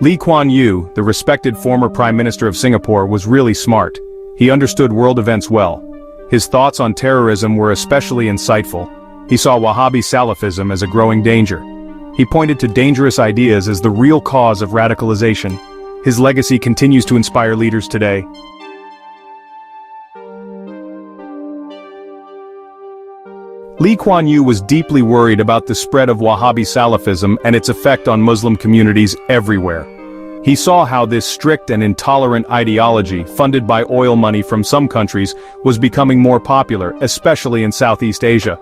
Lee Kuan Yew, the respected former Prime Minister of Singapore, was really smart. He understood world events well. His thoughts on terrorism were especially insightful. He saw Wahhabi Salafism as a growing danger. He pointed to dangerous ideas as the real cause of radicalization. His legacy continues to inspire leaders today. Lee Kuan Yew was deeply worried about the spread of Wahhabi Salafism and its effect on Muslim communities everywhere. He saw how this strict and intolerant ideology, funded by oil money from some countries, was becoming more popular, especially in Southeast Asia.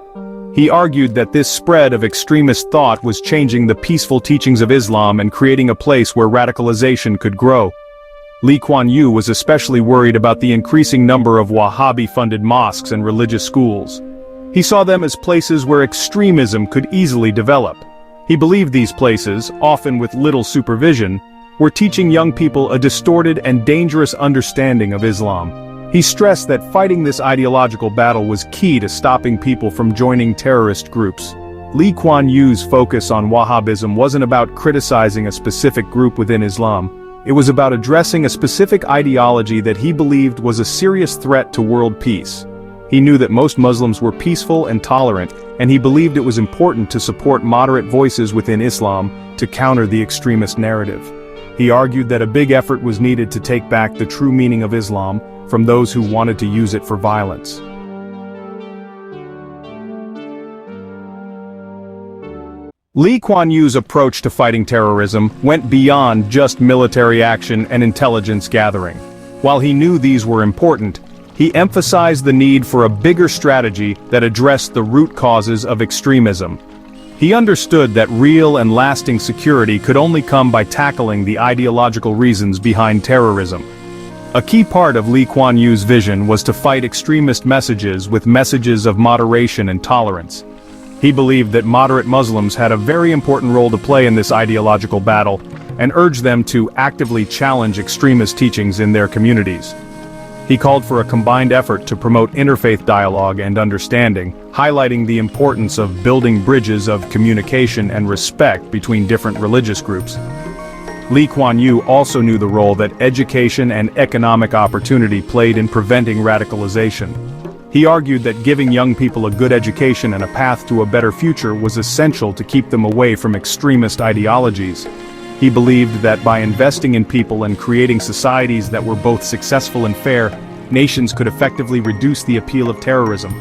He argued that this spread of extremist thought was changing the peaceful teachings of Islam and creating a place where radicalization could grow. Lee Kuan Yew was especially worried about the increasing number of Wahhabi-funded mosques and religious schools. He saw them as places where extremism could easily develop. He believed these places, often with little supervision, were teaching young people a distorted and dangerous understanding of Islam. He stressed that fighting this ideological battle was key to stopping people from joining terrorist groups. Lee Kuan Yew's focus on Wahhabism wasn't about criticizing a specific group within Islam. It was about addressing a specific ideology that he believed was a serious threat to world peace. He knew that most Muslims were peaceful and tolerant, and he believed it was important to support moderate voices within Islam to counter the extremist narrative. He argued that a big effort was needed to take back the true meaning of Islam from those who wanted to use it for violence. Lee Kuan Yew's approach to fighting terrorism went beyond just military action and intelligence gathering. While he knew these were important, he emphasized the need for a bigger strategy that addressed the root causes of extremism. He understood that real and lasting security could only come by tackling the ideological reasons behind terrorism. A key part of Lee Kuan Yew's vision was to fight extremist messages with messages of moderation and tolerance. He believed that moderate Muslims had a very important role to play in this ideological battle, and urged them to actively challenge extremist teachings in their communities. He called for a combined effort to promote interfaith dialogue and understanding, highlighting the importance of building bridges of communication and respect between different religious groups. Lee Kuan Yew also knew the role that education and economic opportunity played in preventing radicalization. He argued that giving young people a good education and a path to a better future was essential to keep them away from extremist ideologies. He believed that by investing in people and creating societies that were both successful and fair, nations could effectively reduce the appeal of terrorism.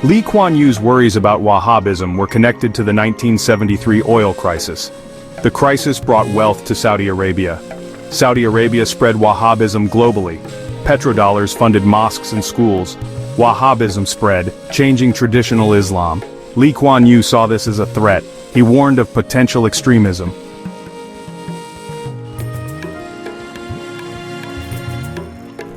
Lee Kuan Yew's worries about Wahhabism were connected to the 1973 oil crisis. The crisis brought wealth to Saudi Arabia. Saudi Arabia spread Wahhabism globally. Petrodollars funded mosques and schools. Wahhabism spread, changing traditional Islam. Lee Kuan Yew saw this as a threat. He warned of potential extremism.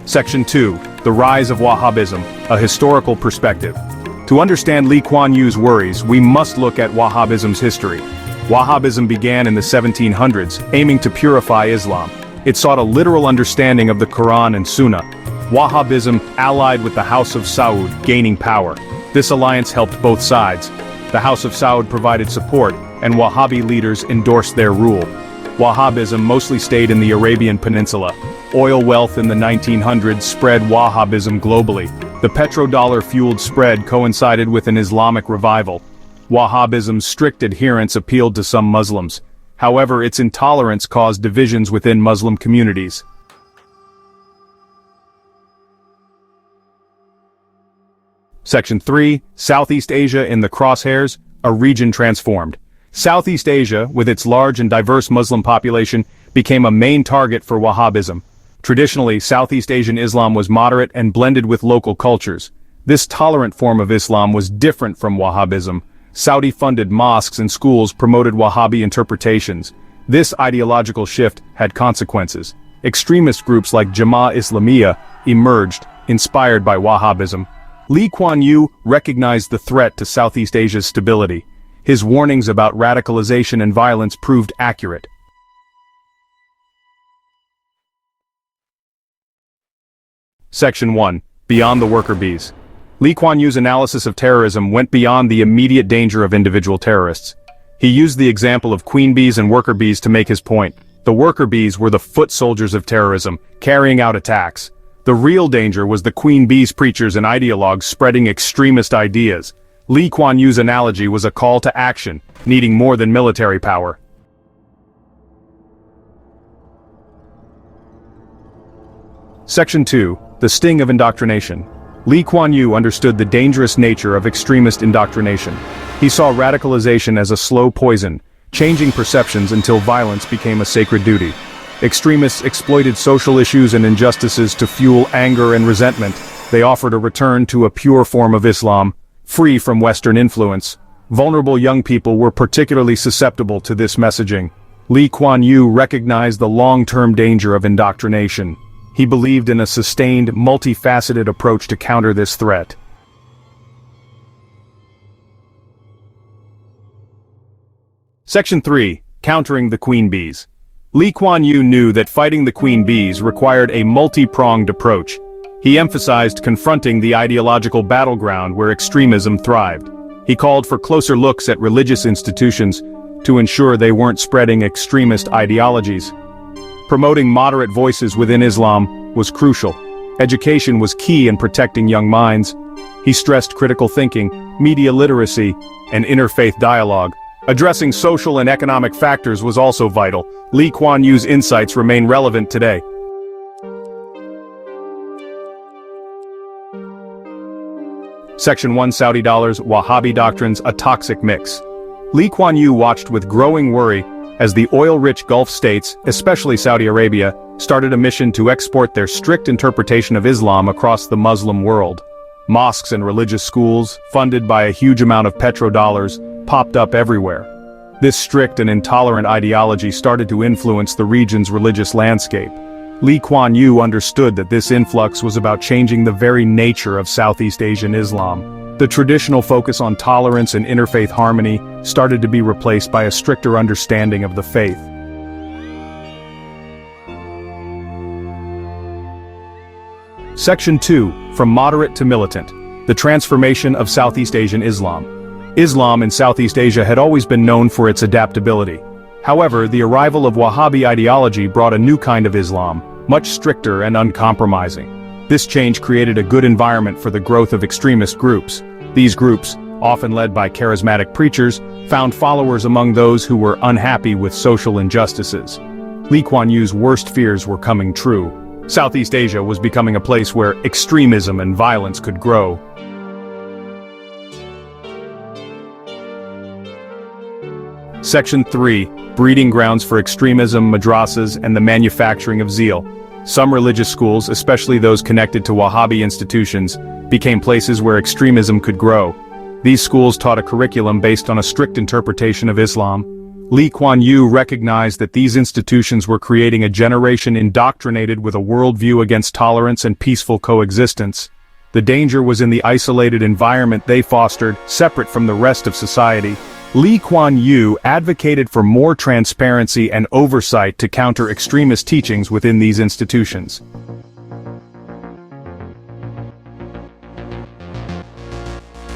Section 2. The Rise of Wahhabism, a Historical Perspective. To understand Lee Kuan Yew's worries, we must look at Wahhabism's history. Wahhabism began in the 1700s, aiming to purify Islam. It sought a literal understanding of the Quran and Sunnah. Wahhabism allied with the House of Saud, gaining power. This alliance helped both sides. The House of Saud provided support, and Wahhabi leaders endorsed their rule. Wahhabism mostly stayed in the Arabian Peninsula. Oil wealth in the 1900s spread Wahhabism globally. The petrodollar-fueled spread coincided with an Islamic revival. Wahhabism's strict adherence appealed to some Muslims. However, its intolerance caused divisions within Muslim communities. Section 3. Southeast Asia in the crosshairs, a region transformed. Southeast Asia, with its large and diverse Muslim population, became a main target for Wahhabism. Traditionally, Southeast Asian Islam was moderate and blended with local cultures. This tolerant form of Islam was different from Wahhabism. Saudi-funded mosques and schools promoted Wahhabi interpretations. This ideological shift had consequences. Extremist groups like Jamaah Islamiyah emerged, inspired by Wahhabism. Lee Kuan Yew recognized the threat to Southeast Asia's stability. His warnings about radicalization and violence proved accurate. Section 1. Beyond the Worker Bees. Lee Kuan Yew's analysis of terrorism went beyond the immediate danger of individual terrorists. He used the example of queen bees and worker bees to make his point. The worker bees were the foot soldiers of terrorism, carrying out attacks. The real danger was the queen bees preachers and ideologues spreading extremist ideas. Lee Kuan Yew's analogy was a call to action, needing more than military power. Section 2. The Sting of Indoctrination. Lee Kuan Yew understood the dangerous nature of extremist indoctrination. He saw radicalization as a slow poison, changing perceptions until violence became a sacred duty. Extremists exploited social issues and injustices to fuel anger and resentment. They offered a return to a pure form of Islam, free from Western influence. Vulnerable young people were particularly susceptible to this messaging. Lee Kuan Yew recognized the long-term danger of indoctrination. He believed in a sustained, multifaceted approach to counter this threat. Section 3. Countering the Queen Bees. Lee Kuan Yew knew that fighting the queen bees required a multi-pronged approach. He emphasized confronting the ideological battleground where extremism thrived. He called for closer looks at religious institutions to ensure they weren't spreading extremist ideologies. Promoting moderate voices within Islam was crucial. Education was key in protecting young minds. He stressed critical thinking, media literacy, and interfaith dialogue. Addressing social and economic factors was also vital. Lee Kuan Yew's insights remain relevant today. Section 1. Saudi dollars, Wahhabi doctrines, a toxic mix. Lee Kuan Yew watched with growing worry as the oil-rich Gulf states, especially Saudi Arabia, started a mission to export their strict interpretation of Islam across the Muslim world. Mosques and religious schools, funded by a huge amount of petrodollars, popped up everywhere. This strict and intolerant ideology started to influence the region's religious landscape. Lee Kuan Yew understood that this influx was about changing the very nature of Southeast Asian Islam. The traditional focus on tolerance and interfaith harmony started to be replaced by a stricter understanding of the faith. Section 2. From Moderate to Militant. The Transformation of Southeast Asian Islam. Islam in Southeast Asia had always been known for its adaptability. However, the arrival of Wahhabi ideology brought a new kind of Islam, much stricter and uncompromising. This change created a good environment for the growth of extremist groups. These groups, often led by charismatic preachers, found followers among those who were unhappy with social injustices. Lee Kuan Yew's worst fears were coming true. Southeast Asia was becoming a place where extremism and violence could grow. Section 3. Breeding grounds for extremism, madrasas, and the manufacturing of zeal. Some religious schools, especially those connected to Wahhabi institutions, became places where extremism could grow. These schools taught a curriculum based on a strict interpretation of Islam. Lee Kuan Yew recognized that these institutions were creating a generation indoctrinated with a worldview against tolerance and peaceful coexistence. The danger was in the isolated environment they fostered, separate from the rest of society. Lee Kuan Yew advocated for more transparency and oversight to counter extremist teachings within these institutions.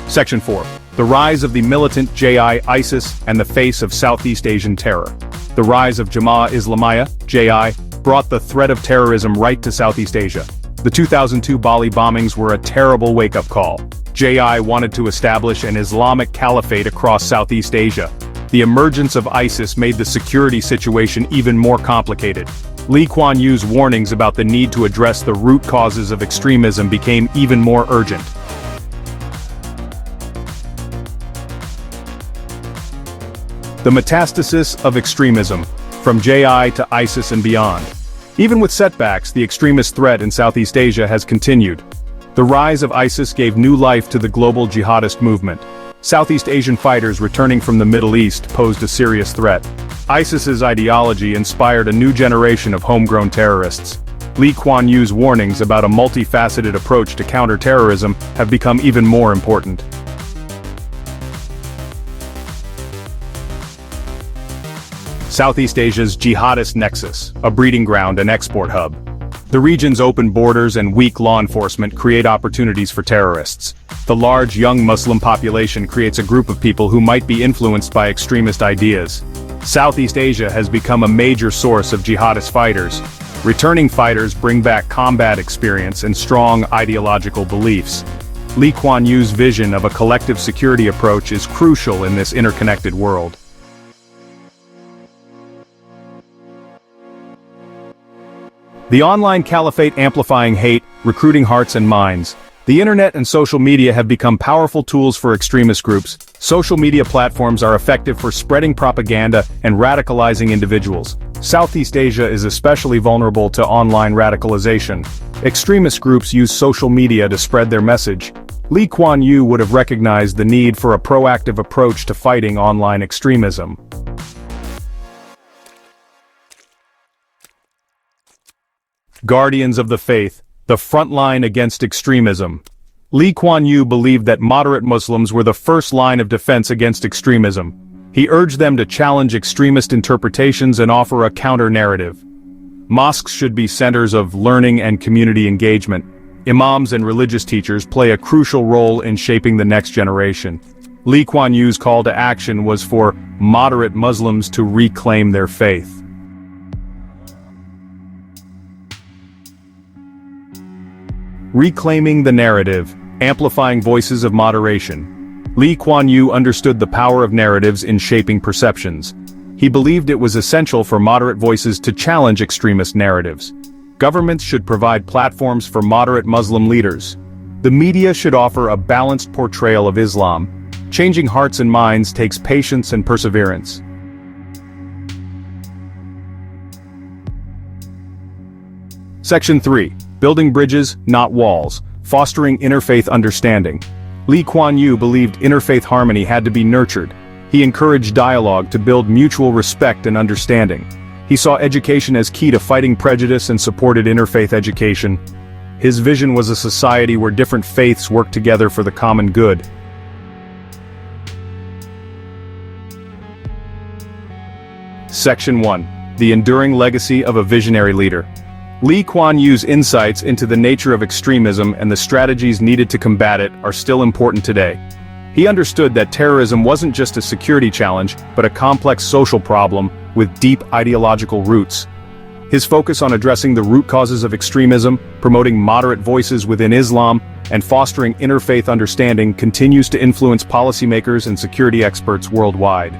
Section 4. The rise of the militant JI/ISIS and the face of Southeast Asian terror. The rise of Jamaah Islamiyah, JI, brought the threat of terrorism right to Southeast Asia. The 2002 Bali bombings were a terrible wake-up call. JI wanted to establish an Islamic caliphate across Southeast Asia. The emergence of ISIS made the security situation even more complicated. Lee Kuan Yew's warnings about the need to address the root causes of extremism became even more urgent. The metastasis of extremism, from JI to ISIS and beyond. Even with setbacks, the extremist threat in Southeast Asia has continued. The rise of ISIS gave new life to the global jihadist movement. Southeast Asian fighters returning from the Middle East posed a serious threat. ISIS's ideology inspired a new generation of homegrown terrorists. Lee Kuan Yew's warnings about a multifaceted approach to counter-terrorism have become even more important. Southeast Asia's jihadist nexus, a breeding ground and export hub. The region's open borders and weak law enforcement create opportunities for terrorists. The large young Muslim population creates a group of people who might be influenced by extremist ideas. Southeast Asia has become a major source of jihadist fighters. Returning fighters bring back combat experience and strong ideological beliefs. Lee Kuan Yew's vision of a collective security approach is crucial in this interconnected world. The online caliphate amplifying hate, recruiting hearts and minds. The internet and social media have become powerful tools for extremist groups. Social media platforms are effective for spreading propaganda and radicalizing individuals. Southeast Asia is especially vulnerable to online radicalization. Extremist groups use social media to spread their message. Lee Kuan Yew would have recognized the need for a proactive approach to fighting online extremism. Guardians of the Faith, the front line against extremism. Lee Kuan Yew believed that moderate Muslims were the first line of defense against extremism. He urged them to challenge extremist interpretations and offer a counter-narrative. Mosques should be centers of learning and community engagement. Imams and religious teachers play a crucial role in shaping the next generation. Lee Kuan Yew's call to action was for moderate Muslims to reclaim their faith. Reclaiming the narrative, amplifying voices of moderation. Lee Kuan Yew understood the power of narratives in shaping perceptions. He believed it was essential for moderate voices to challenge extremist narratives. Governments should provide platforms for moderate Muslim leaders. The media should offer a balanced portrayal of Islam. Changing hearts and minds takes patience and perseverance. Section 3. Building bridges, not walls. Fostering interfaith understanding. Lee Kuan Yew believed interfaith harmony had to be nurtured. He encouraged dialogue to build mutual respect and understanding. He saw education as key to fighting prejudice and supported interfaith education. His vision was a society where different faiths work together for the common good. Section 1. The enduring legacy of a visionary leader. Lee Kuan Yew's insights into the nature of extremism and the strategies needed to combat it are still important today. He understood that terrorism wasn't just a security challenge, but a complex social problem with deep ideological roots. His focus on addressing the root causes of extremism, promoting moderate voices within Islam, and fostering interfaith understanding continues to influence policymakers and security experts worldwide.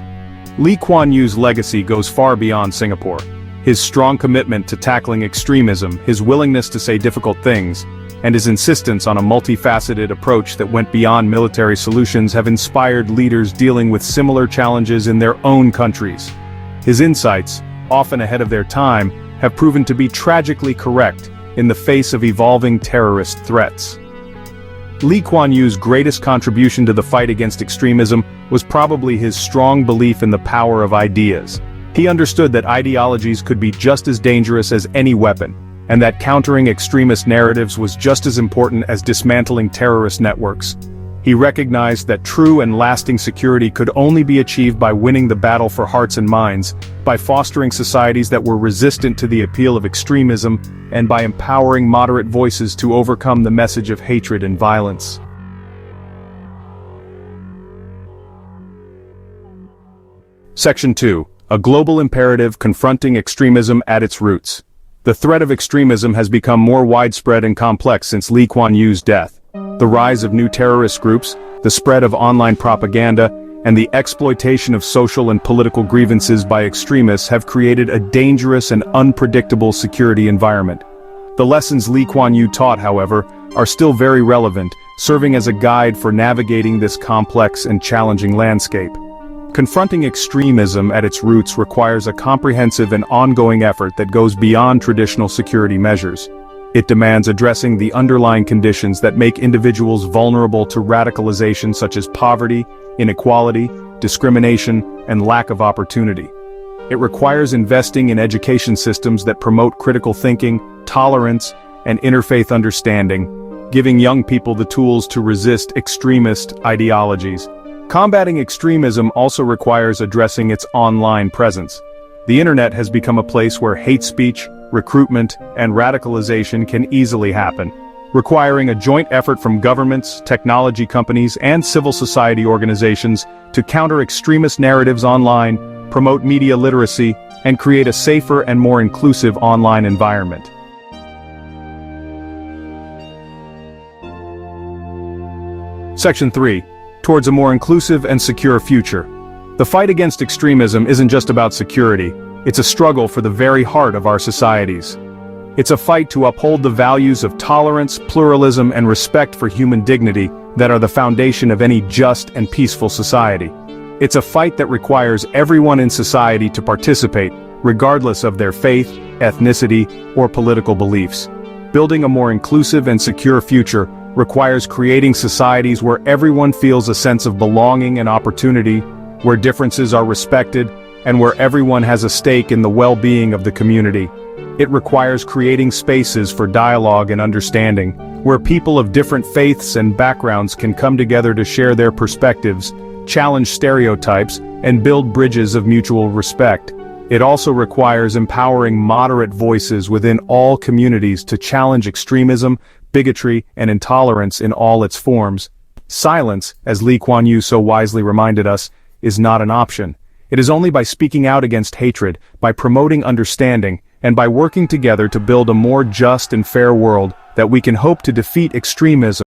Lee Kuan Yew's legacy goes far beyond Singapore. His strong commitment to tackling extremism, his willingness to say difficult things, and his insistence on a multifaceted approach that went beyond military solutions have inspired leaders dealing with similar challenges in their own countries. His insights, often ahead of their time, have proven to be tragically correct in the face of evolving terrorist threats. Lee Kuan Yew's greatest contribution to the fight against extremism was probably his strong belief in the power of ideas. He understood that ideologies could be just as dangerous as any weapon, and that countering extremist narratives was just as important as dismantling terrorist networks. He recognized that true and lasting security could only be achieved by winning the battle for hearts and minds, by fostering societies that were resistant to the appeal of extremism, and by empowering moderate voices to overcome the message of hatred and violence. Section 2. A global imperative confronting extremism at its roots. The threat of extremism has become more widespread and complex since Lee Kuan Yew's death. The rise of new terrorist groups, the spread of online propaganda, and the exploitation of social and political grievances by extremists have created a dangerous and unpredictable security environment. The lessons Lee Kuan Yew taught, however, are still very relevant, serving as a guide for navigating this complex and challenging landscape. Confronting extremism at its roots requires a comprehensive and ongoing effort that goes beyond traditional security measures. It demands addressing the underlying conditions that make individuals vulnerable to radicalization, such as poverty, inequality, discrimination, and lack of opportunity. It requires investing in education systems that promote critical thinking, tolerance, and interfaith understanding, giving young people the tools to resist extremist ideologies. Combating extremism also requires addressing its online presence. The internet has become a place where hate speech, recruitment, and radicalization can easily happen, requiring a joint effort from governments, technology companies, and civil society organizations to counter extremist narratives online, promote media literacy, and create a safer and more inclusive online environment. Section 3. Towards a more inclusive and secure future. The fight against extremism isn't just about security, it's a struggle for the very heart of our societies. It's a fight to uphold the values of tolerance, pluralism, and respect for human dignity that are the foundation of any just and peaceful society. It's a fight that requires everyone in society to participate, regardless of their faith, ethnicity, or political beliefs. Building a more inclusive and secure future requires creating societies where everyone feels a sense of belonging and opportunity, where differences are respected, and where everyone has a stake in the well-being of the community. It requires creating spaces for dialogue and understanding, where people of different faiths and backgrounds can come together to share their perspectives, challenge stereotypes, and build bridges of mutual respect. It also requires empowering moderate voices within all communities to challenge extremism, bigotry, and intolerance in all its forms. Silence, as Lee Kuan Yew so wisely reminded us, is not an option. It is only by speaking out against hatred, by promoting understanding, and by working together to build a more just and fair world that we can hope to defeat extremism